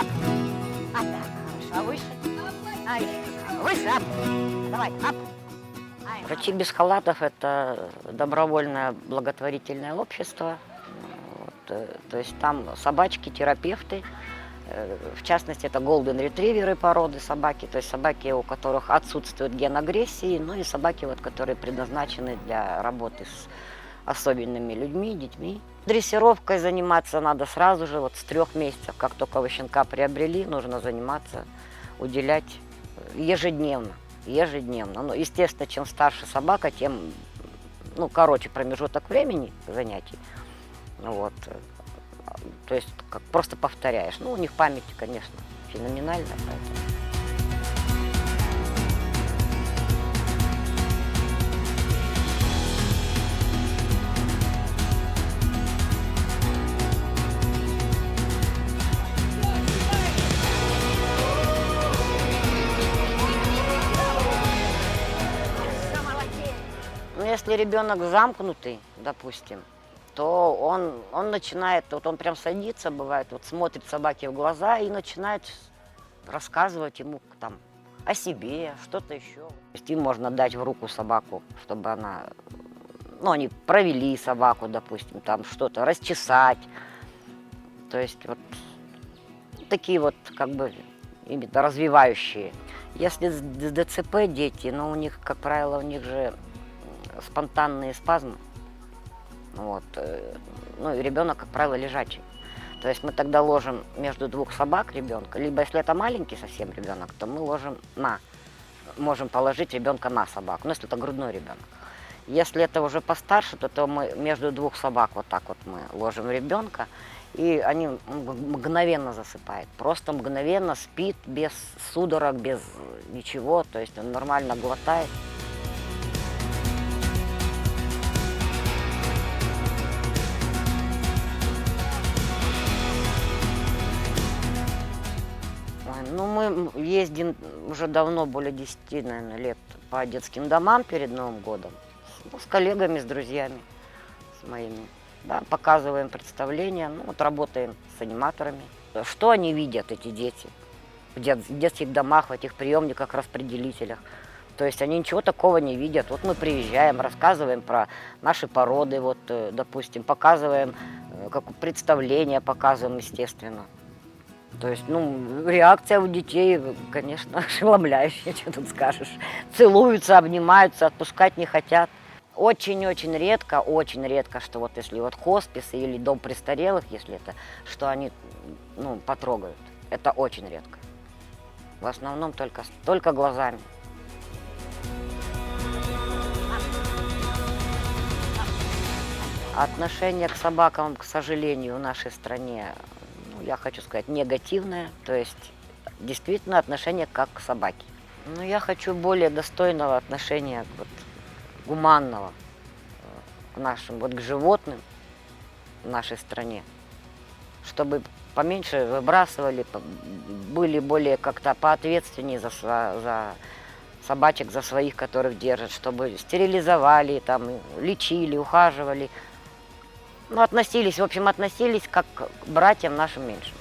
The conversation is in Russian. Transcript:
ап. А, да, хорошо, выше. А, еще выше, ап. Давай, ап. Врачи без халатов – это добровольное благотворительное общество. Вот, то есть там собачки, терапевты. В частности, это голден-ретриверы породы собаки, то есть собаки, у которых отсутствует ген агрессии, ну и собаки, вот, которые предназначены для работы с особенными людьми, детьми. Дрессировкой заниматься надо сразу же, вот с 3 месяцев, как только вы щенка приобрели, нужно заниматься, уделять ежедневно. Ежедневно. Ну, естественно, чем старше собака, тем короче промежуток времени занятий. Вот. То есть как просто повторяешь. Ну, у них память, конечно, феноменальная, поэтому. Ну, если ребенок замкнутый, допустим, то он начинает, вот он прям садится, бывает, вот смотрит собаке в глаза и начинает рассказывать ему там о себе, что-то еще. То есть им можно дать в руку собаку, чтобы они провели собаку, допустим, там что-то, расчесать. То есть вот такие вот как бы именно развивающие. Если с ДЦП дети, у них, как правило, у них же спонтанные спазмы. Вот. Ну и ребенок, как правило, лежачий. То есть мы тогда ложим между 2 собак ребенка, либо если это маленький совсем ребенок, то мы можем положить ребенка на собаку, ну если это грудной ребенок. Если это уже постарше, то мы между 2 собак вот так вот мы ложим ребенка, и они мгновенно засыпают, просто мгновенно спит, без судорог, без ничего, то есть он нормально глотает. Мы ездим уже давно, более 10, наверное, лет по детским домам перед Новым годом. С коллегами, с друзьями, с моими. Да, показываем представления, работаем с аниматорами. Что они видят, эти дети, в детских домах, в этих приемниках, распределителях. То есть они ничего такого не видят. Вот мы приезжаем, рассказываем про наши породы, вот, допустим, показываем, как представления показываем, естественно. То есть, реакция у детей, конечно, ошеломляющая, что тут скажешь. Целуются, обнимаются, отпускать не хотят. Очень-очень редко, что вот если вот хосписы или дом престарелых, если это, что они, потрогают. Это очень редко. В основном только глазами. Отношение к собакам, к сожалению, в нашей стране, я хочу сказать, негативное. То есть действительно отношение как к собаке. Но я хочу более достойного отношения, гуманного к нашим, к животным в нашей стране. Чтобы поменьше выбрасывали, были более как-то поответственнее за собачек, за своих, которых держат, чтобы стерилизовали, лечили, ухаживали. Относились как к братьям нашим меньшим.